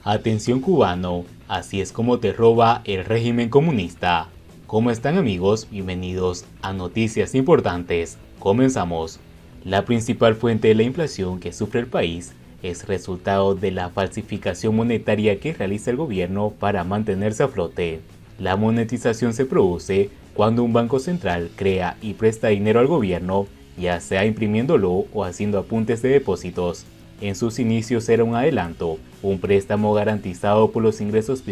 Atención cubano, así es como te roba el régimen comunista. ¿Cómo están amigos? Bienvenidos a Noticias Importantes. Comenzamos. La principal fuente de la inflación que sufre el país es resultado de la falsificación monetaria que realiza el gobierno para mantenerse a flote. La monetización se produce cuando un banco central crea y presta dinero al gobierno, ya sea imprimiéndolo o haciendo apuntes de depósitos. En sus inicios era un adelanto, un préstamo garantizado por los ingresos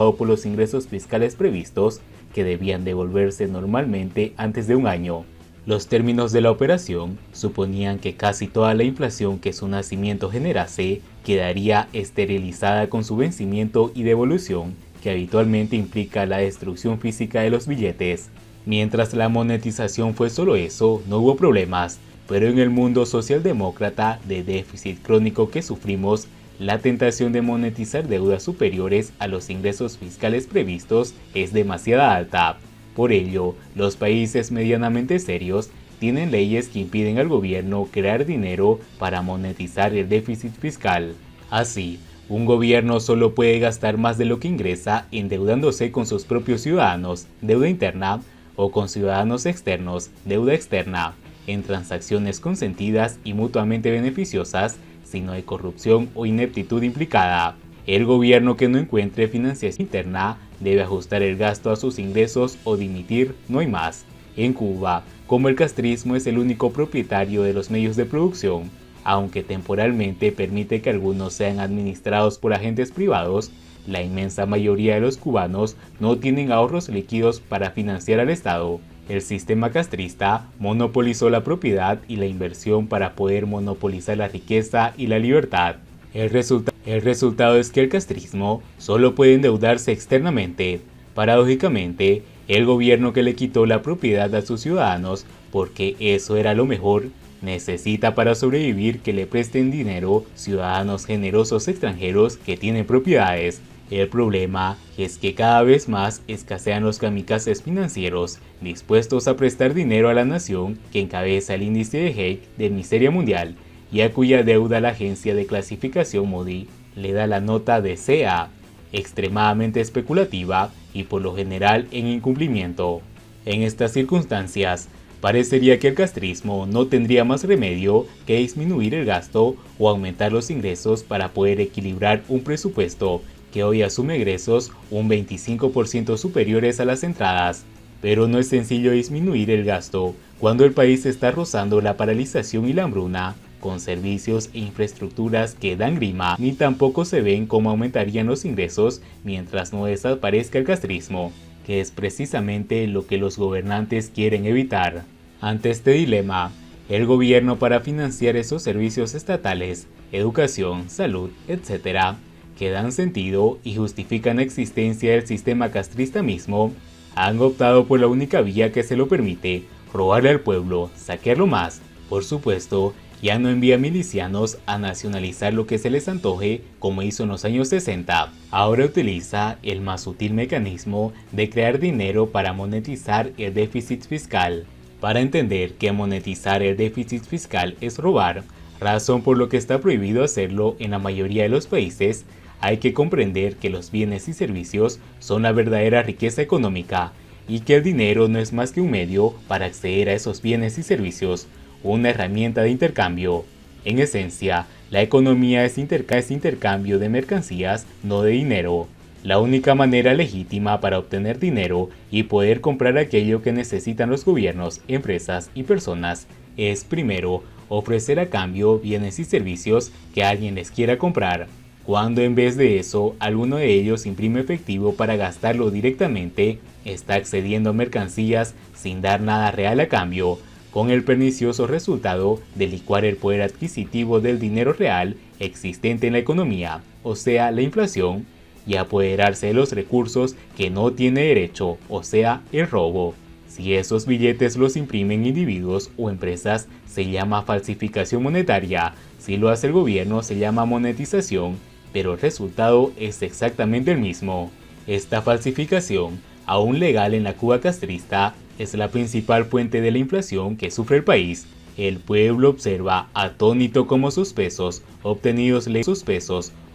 fiscales previstos que debían devolverse normalmente antes de un año. Los términos de la operación suponían que casi toda la inflación que su nacimiento generase quedaría esterilizada con su vencimiento y devolución, que habitualmente implica la destrucción física de los billetes. Mientras la monetización fue solo eso, no hubo problemas. Pero en el mundo socialdemócrata de déficit crónico que sufrimos, la tentación de monetizar deudas superiores a los ingresos fiscales previstos es demasiado alta. Por ello, los países medianamente serios tienen leyes que impiden al gobierno crear dinero para monetizar el déficit fiscal. Así, un gobierno solo puede gastar más de lo que ingresa endeudándose con sus propios ciudadanos, deuda interna, o con ciudadanos externos, deuda externa, en transacciones consentidas y mutuamente beneficiosas, sino de corrupción o ineptitud implicada. El gobierno que no encuentre financiación interna debe ajustar el gasto a sus ingresos o dimitir, no hay más. En Cuba, como el castrismo es el único propietario de los medios de producción, aunque temporalmente permite que algunos sean administrados por agentes privados, la inmensa mayoría de los cubanos no tienen ahorros líquidos para financiar al Estado. El sistema castrista monopolizó la propiedad y la inversión para poder monopolizar la riqueza y la libertad. El resultado es que el castrismo solo puede endeudarse externamente. Paradójicamente, el gobierno que le quitó la propiedad a sus ciudadanos, porque eso era lo mejor, necesita para sobrevivir que le presten dinero ciudadanos generosos extranjeros que tienen propiedades. El problema es que cada vez más escasean los kamikazes financieros dispuestos a prestar dinero a la nación que encabeza el índice de Hake de miseria mundial y a cuya deuda la agencia de clasificación Moody le da la nota de CA, extremadamente especulativa y por lo general en incumplimiento. En estas circunstancias, parecería que el castrismo no tendría más remedio que disminuir el gasto o aumentar los ingresos para poder equilibrar un presupuesto que hoy asume egresos un 25% superiores a las entradas. Pero no es sencillo disminuir el gasto cuando el país está rozando la paralización y la hambruna, con servicios e infraestructuras que dan grima, ni tampoco se ven cómo aumentarían los ingresos mientras no desaparezca el castrismo, que es precisamente lo que los gobernantes quieren evitar. Ante este dilema, el gobierno, para financiar esos servicios estatales, educación, salud, etc., que dan sentido y justifican la existencia del sistema castrista mismo, han optado por la única vía que se lo permite: robarle al pueblo, saquearlo más. Por supuesto, ya no envía milicianos a nacionalizar lo que se les antoje como hizo en los años 60. Ahora utiliza el más sutil mecanismo de crear dinero para monetizar el déficit fiscal. Para entender que monetizar el déficit fiscal es robar, razón por lo que está prohibido hacerlo en la mayoría de los países, hay que comprender que los bienes y servicios son la verdadera riqueza económica y que el dinero no es más que un medio para acceder a esos bienes y servicios, una herramienta de intercambio. En esencia, la economía es intercambio de mercancías, no de dinero. La única manera legítima para obtener dinero y poder comprar aquello que necesitan los gobiernos, empresas y personas es, primero, ofrecer a cambio bienes y servicios que alguien les quiera comprar. Cuando en vez de eso, alguno de ellos imprime efectivo para gastarlo directamente, está accediendo a mercancías sin dar nada real a cambio, con el pernicioso resultado de licuar el poder adquisitivo del dinero real existente en la economía, o sea, la inflación, y apoderarse de los recursos que no tiene derecho, o sea, el robo. Si esos billetes los imprimen individuos o empresas, se llama falsificación monetaria. Si lo hace el gobierno, se llama monetización, pero el resultado es exactamente el mismo. Esta falsificación, aún legal en la Cuba castrista, es la principal fuente de la inflación que sufre el país. El pueblo observa atónito cómo sus pesos obtenidos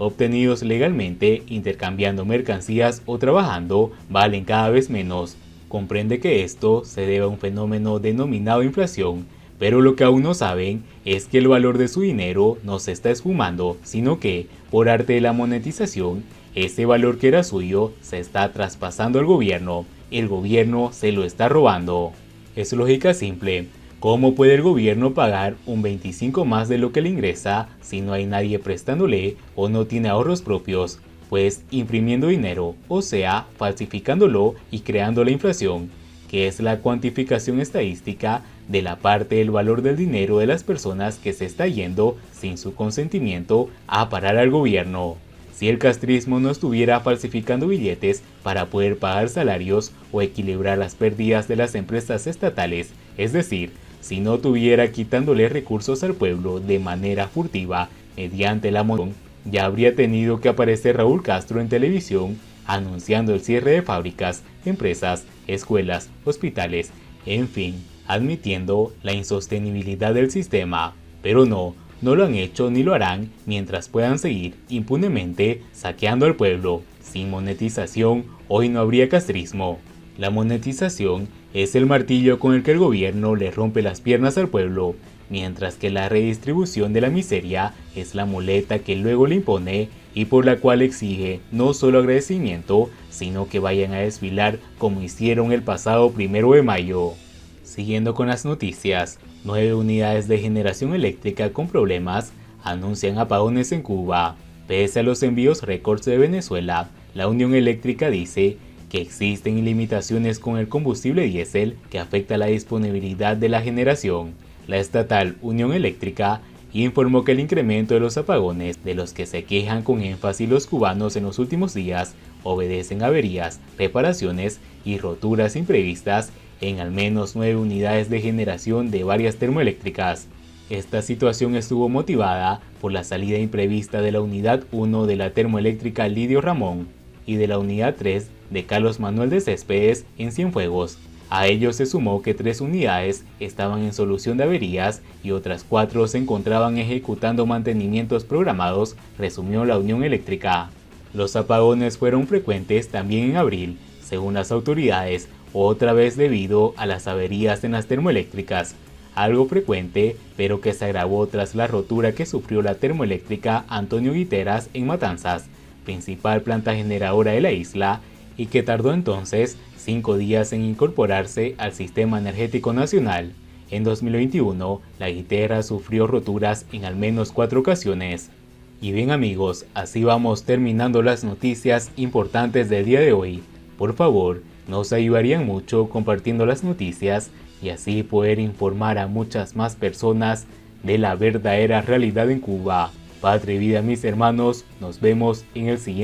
obtenidos legalmente intercambiando mercancías o trabajando valen cada vez menos. Comprende que esto se debe a un fenómeno denominado inflación, pero lo que aún no saben es que el valor de su dinero no se está esfumando, sino que, por arte de la monetización, ese valor que era suyo se está traspasando al gobierno. El gobierno se lo está robando. Es lógica simple. ¿Cómo puede el gobierno pagar un 25 más de lo que le ingresa si no hay nadie prestándole o no tiene ahorros propios? Pues imprimiendo dinero, o sea, falsificándolo y creando la inflación, que es la cuantificación estadística de la parte del valor del dinero de las personas que se está yendo sin su consentimiento a parar al gobierno. Si el castrismo no estuviera falsificando billetes para poder pagar salarios o equilibrar las pérdidas de las empresas estatales, es decir, si no tuviera quitándole recursos al pueblo de manera furtiva mediante la moneda, ya habría tenido que aparecer Raúl Castro en televisión anunciando el cierre de fábricas, empresas, escuelas, hospitales, en fin, admitiendo la insostenibilidad del sistema. Pero no lo han hecho ni lo harán mientras puedan seguir impunemente saqueando al pueblo. Sin monetización, hoy no habría castrismo. La monetización es el martillo con el que el gobierno le rompe las piernas al pueblo, mientras que la redistribución de la miseria es la muleta que luego le impone y por la cual exige no solo agradecimiento, sino que vayan a desfilar como hicieron el pasado 1 de mayo. Siguiendo con las noticias, 9 unidades de generación eléctrica con problemas anuncian apagones en Cuba. Pese a los envíos récords de Venezuela, la Unión Eléctrica dice que existen limitaciones con el combustible diésel que afecta la disponibilidad de la generación. La estatal Unión Eléctrica informó que el incremento de los apagones, de los que se quejan con énfasis los cubanos en los últimos días, obedecen a averías, reparaciones y roturas imprevistas en al menos 9 unidades de generación de varias termoeléctricas. Esta situación estuvo motivada por la salida imprevista de la unidad 1 de la termoeléctrica Lidio Ramón y de la unidad 3 de Carlos Manuel de Céspedes en Cienfuegos. A ello se sumó que 3 unidades estaban en solución de averías y otras 4 se encontraban ejecutando mantenimientos programados, resumió la Unión Eléctrica. Los apagones fueron frecuentes también en abril, según las autoridades, otra vez debido a las averías en las termoeléctricas, algo frecuente pero que se agravó tras la rotura que sufrió la termoeléctrica Antonio Guiteras en Matanzas, principal planta generadora de la isla, y que tardó entonces 5 días en incorporarse al sistema energético nacional. En 2021, la Guiteras sufrió roturas en al menos 4 ocasiones. Y bien amigos, así vamos terminando las noticias importantes del día de hoy. Por favor, nos ayudarían mucho compartiendo las noticias y así poder informar a muchas más personas de la verdadera realidad en Cuba. Patria y vida mis hermanos, nos vemos en el siguiente.